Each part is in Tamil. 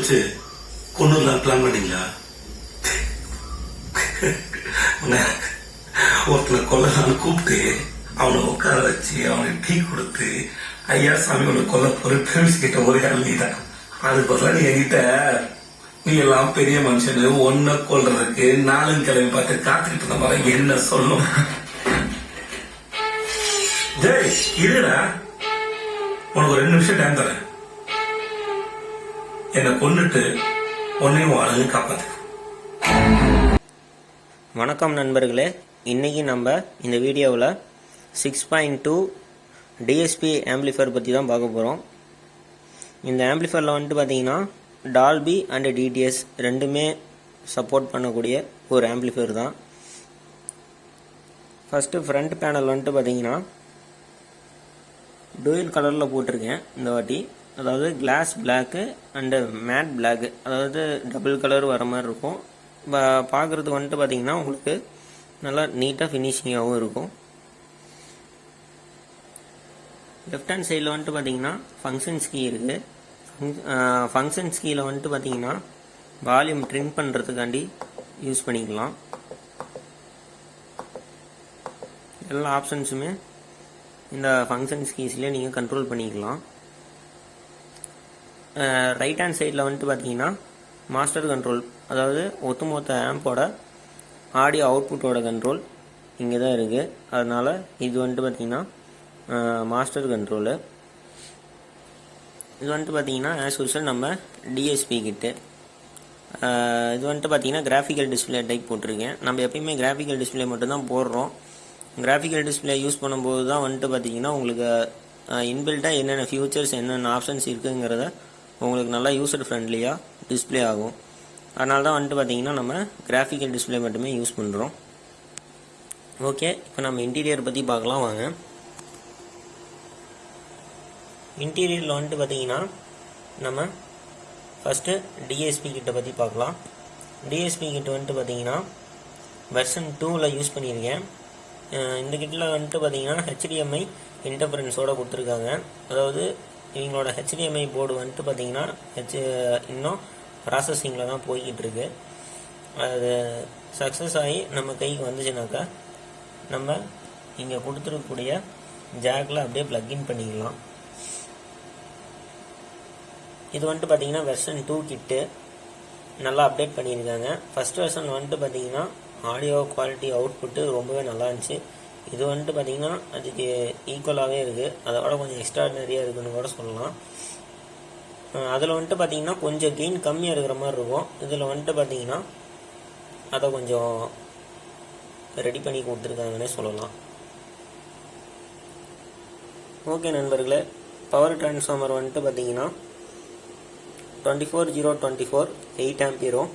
வச்சு கொண்டுலாம் பிளான் பண்ணீங்களா? ஒருத்தனை கொல்லலான்னு கூப்பிட்டு அவனை உட்கார வச்சு அவனுக்கு டீ கொடுத்து ஐயா சாமி உன்னை கொல்ல போற பேசிக்கிட்ட ஒரே ஆள் நீதான். அது பதிலா நீ என்கிட்ட நீ எல்லாம் பெரிய மனுஷனு ஒன்ன கொல்றதுக்கு நாளும் கிளம்பி பார்த்து காத்துக்கிட்டு இருந்த மாதிரி என்ன சொல்லும்? ஜெய் இருடா, உனக்கு ஒரு 2 நிமிஷம் டைம் தரேன். என்னை கொன்னுட்டு உன்னையும் ஆளுங்க காப்பாத்து. வணக்கம் நண்பர்களே, இன்றைக்கி நம்ம இந்த வீடியோவில் 6.2 டிஎஸ்பி ஆம்பிளிஃபையர் பற்றி தான் பார்க்க போகிறோம். இந்த ஆம்பிளிஃபையரில் வந்துட்டு பார்த்தீங்கன்னா டால்பி அண்ட் டிடிஎஸ் ரெண்டுமே சப்போர்ட் பண்ணக்கூடிய ஒரு ஆம்பிளிஃபையர் தான். ஃபஸ்ட்டு ஃப்ரண்ட் பேனல் வந்துட்டு பார்த்தீங்கன்னா டூயல் கலரில் போட்டிருக்கேன் இந்த வாட்டி. அதாவது glass block and matte block, அதாவது டபுள் கலர் வர மாதிரி இருக்கும். பார்க்குறதுக்கு வந்துட்டு பார்த்தீங்கன்னா உங்களுக்கு நல்லா நீட்டாக ஃபினிஷிங்காகவும் இருக்கும். லெஃப்ட் ஹேண்ட் சைடில் வந்துட்டு பார்த்தீங்கன்னா ஃபங்க்ஷன்ஸ் கீ இருக்குது. ஃபங்க்ஷன்ஸ் கீயில் வந்துட்டு பார்த்தீங்கன்னா வால்யூம் ட்ரிம் பண்ணுறதுக்காண்டி யூஸ் பண்ணிக்கலாம். எல்லா ஆப்ஷன்ஸுமே இந்த ஃபங்க்ஷன்ஸ் கீஸ்லேயே நீங்கள் கண்ட்ரோல் பண்ணிக்கலாம். ரைட் ஹேண்ட் சைடில் வந்துட்டு பார்த்தீங்கன்னா மாஸ்டர் கண்ட்ரோல், அதாவது ஒட்டுமொத்த ஆம்போட ஆடியோ அவுட்புட்டோட கண்ட்ரோல் இங்கே தான் இருக்குது. அதனால் இது வந்துட்டு பார்த்தீங்கன்னா மாஸ்டர் கண்ட்ரோலு. இது வந்துட்டு பார்த்தீங்கன்னா ஆஸ் யூஷுவல் நம்ம டிஎஸ்பி கிட்டு. இது வந்துட்டு பார்த்தீங்கன்னா கிராஃபிக்கல் டிஸ்பிளே டைப் போட்டிருக்கேன். நம்ம எப்பயுமே கிராஃபிக்கல் டிஸ்பிளே மட்டும்தான் போடுறோம். கிராஃபிக்கல் டிஸ்பிளே யூஸ் பண்ணும்போது தான் வந்துட்டு பார்த்தீங்கன்னா உங்களுக்கு இன்பில்ட்டாக என்னென்ன ஃபியூச்சர்ஸ் என்னென்ன ஆப்ஷன்ஸ் இருக்குங்கிறத உங்களுக்கு நல்லா யூசர் ஃப்ரெண்ட்லியாக டிஸ்பிளே ஆகும். அதனால தான் வந்துட்டு பார்த்தீங்கன்னா நம்ம கிராஃபிக்கல் டிஸ்பிளே மட்டுமே யூஸ் பண்ணுறோம். ஓகே, இப்போ நம்ம இன்டீரியர் பற்றி பார்க்கலாம் வாங்க. இன்டீரியரில் வந்துட்டு பார்த்தீங்கன்னா நம்ம ஃபஸ்ட்டு டிஎஸ்பி கிட்ட பற்றி பார்க்கலாம். டிஎஸ்பி கிட்ட வந்துட்டு பார்த்தீங்கன்னா வெர்ஷன் 2ல் யூஸ் பண்ணியிருக்கேன். இந்த கிட்டில் வந்துட்டு பார்த்தீங்கன்னா ஹெச்டிஎம்ஐ இன்டர்ஃபரன்ஸோடு கொடுத்துருக்காங்க. அதாவது இவங்களோட ஹெச்டிஎம்ஐ போர்டு வந்துட்டு பார்த்தீங்கன்னா இன்னும் ப்ராசஸிங்கில் தான் போய்கிட்டு இருக்கு. அது சக்ஸஸ் ஆகி நம்ம கைக்கு வந்துச்சுனாக்கா நம்ம இங்கே கொடுத்துருக்கக்கூடிய ஜாக்கில் அப்படியே ப்ளக்இன் பண்ணிக்கலாம். இது வந்துட்டு பார்த்தீங்கன்னா வெர்ஷன் 2 கிட்டு நல்லா அப்டேட் பண்ணியிருக்காங்க. ஃபஸ்ட் வெர்ஷன் வந்துட்டு பார்த்தீங்கன்னா ஆடியோ குவாலிட்டி அவுட்புட்டு ரொம்பவே நல்லா இருந்துச்சு. இது வந்துட்டு பார்த்தீங்கன்னா அதுக்கு ஈக்குவலாகவே இருக்குது, அதோட கொஞ்சம் எக்ஸ்ட்ராடினரியாக இருக்குதுன்னு கூட சொல்லலாம். அதில் வந்துட்டு பார்த்தீங்கன்னா கொஞ்சம் கெயின் கம்மியாக இருக்கிற மாதிரி இருக்கும். இதில் வந்துட்டு பார்த்தீங்கன்னா அதை கொஞ்சம் ரெடி பண்ணி கொடுத்துருக்காங்கன்னே சொல்லலாம். ஓகே நண்பர்களே, பவர் டிரான்ஸ்ஃபார்மர் வந்துட்டு பார்த்தீங்கன்னா 24024 8 ஆம்பியரும்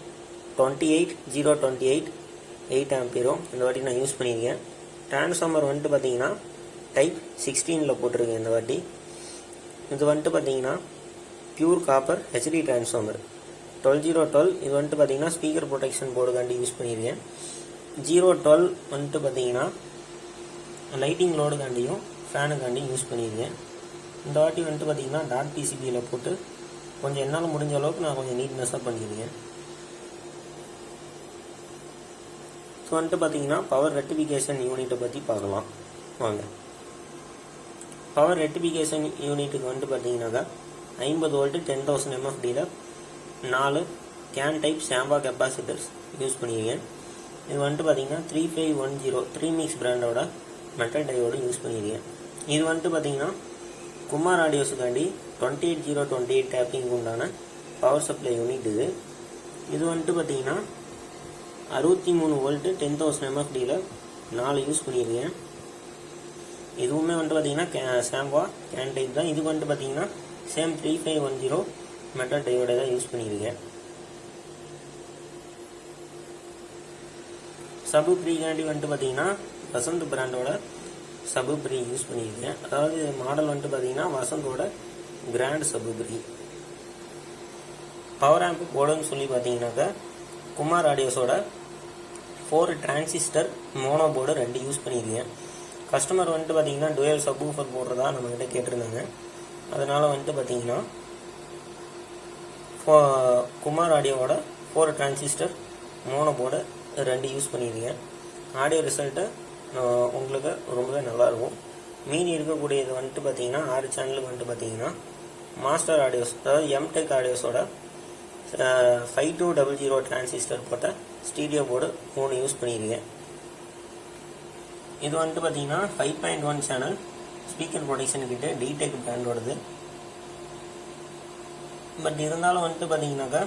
28028 8 ஆம்பியரும் இந்த வாட்டி நான் யூஸ் பண்ணியிருக்கேன். டிரான்ஸ்ஃபார்மர் வந்துட்டு பார்த்தீங்கன்னா டைப் 16ல் போட்டிருக்கேன் இந்த வாட்டி. இது வந்துட்டு பார்த்தீங்கன்னா பியூர் காப்பர் ஹெச்டி டிரான்ஸ்ஃபார்மர் 12012. இது வந்துட்டு பார்த்தீங்கன்னா ஸ்பீக்கர் ப்ரொடெக்ஷன் போர்டுக்காண்டி யூஸ் பண்ணியிருக்கேன். 012 வந்துட்டு பார்த்தீங்கன்னா லைட்டிங் லோடுக்காண்டியும் ஃபேனுக்காண்டியும் யூஸ் பண்ணியிருக்கேன். இந்த வாட்டி வந்துட்டு பார்த்தீங்கன்னா டாட் பிசிபியில் போட்டு கொஞ்சம் என்னால் முடிஞ்ச அளவுக்கு நான் கொஞ்சம் நீட்னஸாக பண்ணியிருக்கேன். ஸோ வந்துட்டு பார்த்தீங்கன்னா பவர் ரெக்டிஃபிகேஷன் யூனிட்டை பற்றி பார்க்கலாம் வாங்க. பவர் ரெக்டிஃபிகேஷன் யூனிட்டுக்கு வந்துட்டு பார்த்தீங்கன்னாக்கா 50 வோல்ட்டு 10,000 MFDயில் 4 கேன் டைப் சாம்பா கெப்பாசிட்டர்ஸ் யூஸ் பண்ணியிருக்கேன். இது வந்துட்டு பார்த்தீங்கன்னா 3510 3மிக்ஸ் பிராண்டோட மெட்டல் டையோடு யூஸ் பண்ணியிருக்கேன். இது வந்துட்டு பார்த்தீங்கன்னா குமார் ஆடியோஸுக்காண்டி 28028 டேப்பிங் உண்டான பவர் சப்ளை யூனிட் இது. இது வந்துட்டு பார்த்தீங்கன்னா 63 வோல்ட்டு 10,000 MFDயில் 4 யூஸ் பண்ணியிருக்கேன். இதுவுமே வந்துட்டு பார்த்தீங்கன்னா சாம்பா கேன் டைப் தான். இது வந்துட்டு பார்த்தீங்கன்னா சேம் 3510 மெட்டல் டையோட தான் யூஸ் பண்ணியிருக்கேன். சபு ப்ரீகாண்டி வந்துட்டு பார்த்தீங்கன்னா வசந்த் பிராண்டோட சபு ப்ரீ யூஸ் பண்ணியிருக்கேன். அதாவது மாடல் வந்துட்டு பார்த்தீங்கன்னா வசந்தோட கிராண்ட் சபு ப்ரீ. பவர் ஆம்ப் போர்டுன்னு சொல்லி பார்த்தீங்கன்னாக்கா குமார் ஆடியோஸோட 4 டிரான்சிஸ்டர் மோனோ போர்டு 2 யூஸ் பண்ணியிருக்கேன். கஸ்டமர் வந்துட்டு பார்த்தீங்கன்னா டுவல் சப்வூஃபர் போடுறதா நம்மகிட்ட கேட்டிருந்தாங்க. அதனால் வந்துட்டு பார்த்தீங்கன்னா குமார் ஆடியோவோட 4 டிரான்சிஸ்டர் மோனோ போர்டு 2 யூஸ் பண்ணியிருக்கேன். ஆடியோ ரிசல்ட்டு உங்களுக்கு ரொம்பவே நல்லாயிருக்கும். மீதி இருக்கக்கூடியது வந்துட்டு பார்த்தீங்கன்னா 6 சேனலுக்கு வந்துட்டு பார்த்தீங்கன்னா மாஸ்டர் ஆடியோஸ், அதாவது எம்டெக் ஆடியோஸோட 5200 டிரான்சிஸ்டர் போட்ட ஸ்டீடியோ போர்டு 3 யூஸ் பண்ணியிருக்கேன். இது வந்துட்டு பார்த்தீங்கன்னா 5.1 சேனல் ஸ்பீக்கர் ப்ரொடக்ஷன் கிட்ட டிடெக் பிராண்டோடது. பட் இருந்தாலும் வந்துட்டு பார்த்தீங்கன்னாக்கா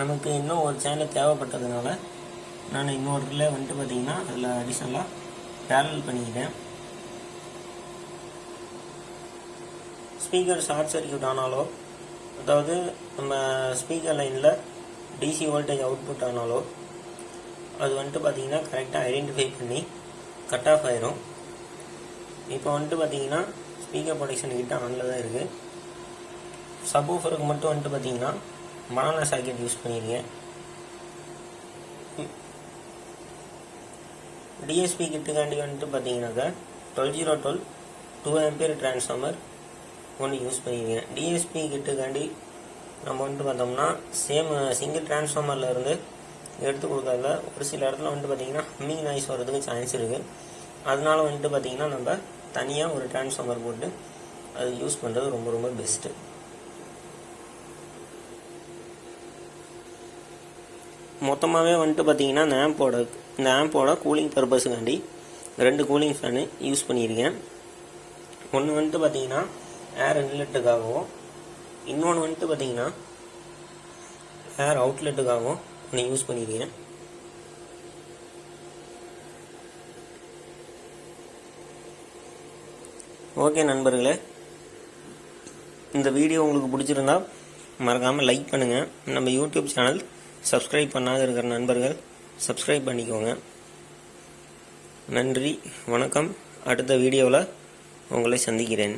நமக்கு இன்னும் ஒரு சேனல் தேவைப்பட்டதுனால நான் இன்னொருல வந்துட்டு பார்த்தீங்கன்னா அதில் அடிஷ்னலாக பேரல் பண்ணிக்கிட்டேன். ஸ்பீக்கர் ஷார்ட் சர்க்யூட் ஆனாலோ, அதாவது நம்ம ஸ்பீக்கர் லைனில் டிசி வோல்டேஜ் அவுட்புட் ஆனாலோ அது வந்துட்டு பார்த்தீங்கன்னா கரெக்டாக ஐடென்டிஃபை பண்ணி கட் ஆஃப் ஆயிரும். இப்போ வந்துட்டு பார்த்தீங்கன்னா ஸ்பீக்கர் ப்ரொடக்ஷன் கிட்ட ஆனில் தான் இருக்குது. சப்வூஃபருக்கு மட்டும் வந்துட்டு பார்த்தீங்கன்னா பனானா சாக்கெட் யூஸ் பண்ணியிருக்கேன். டிஎஸ்பி கிட்டுக்காண்டி வந்துட்டு பார்த்தீங்கன்னாக்கா 12012 2 ஆம்பியர் டிரான்ஸ்ஃபார்மர் ஒன்று யூஸ் பண்ணியிருக்கேன். டிஎஸ்பி கிட்டுக்காண்டி நம்ம வந்துட்டு பார்த்தோம்னா சேம் சிங்கிள் டிரான்ஸ்ஃபார்மரில் இருந்து எடுத்து கொடுக்கறதுல ஒரு சில இடத்துல வந்துட்டு பார்த்தீங்கன்னா ஹம்மிங் நாய்ஸ் வர்றதுக்கு சான்ஸ் இருக்குது. அதனால வந்துட்டு பார்த்தீங்கன்னா நம்ம தனியாக ஒரு டிரான்ஸ்ஃபார்மர் போட்டு அது யூஸ் பண்ணுறது ரொம்ப ரொம்ப பெஸ்ட்டு. மொத்தமாகவே வந்துட்டு பார்த்தீங்கன்னா இந்த ஆம்போட கூலிங் பர்பஸுக்காண்டி 2 கூலிங் ஃபேனு யூஸ் பண்ணியிருக்கேன். ஒன்று வந்துட்டு பார்த்தீங்கன்னா ஏர் இன்லெட்டுக்காகவும், இன்னொன்று வந்துட்டு பார்த்தீங்கன்னா ஏர் அவுட்லெட்டுக்காகவும் ஒன்று யூஸ் பண்ணியிருக்கேன். ஓகே நண்பர்களே, இந்த வீடியோ உங்களுக்கு பிடிச்சிருந்தா மறக்காமல் லைக் பண்ணுங்கள். நம்ம யூடியூப் சேனல் சப்ஸ்கிரைப் பண்ணாத இருக்கிற நண்பர்கள் சப்ஸ்கிரைப் பண்ணிக்கோங்க. நன்றி, வணக்கம். அடுத்த வீடியோவில் உங்களை சந்திக்கிறேன்.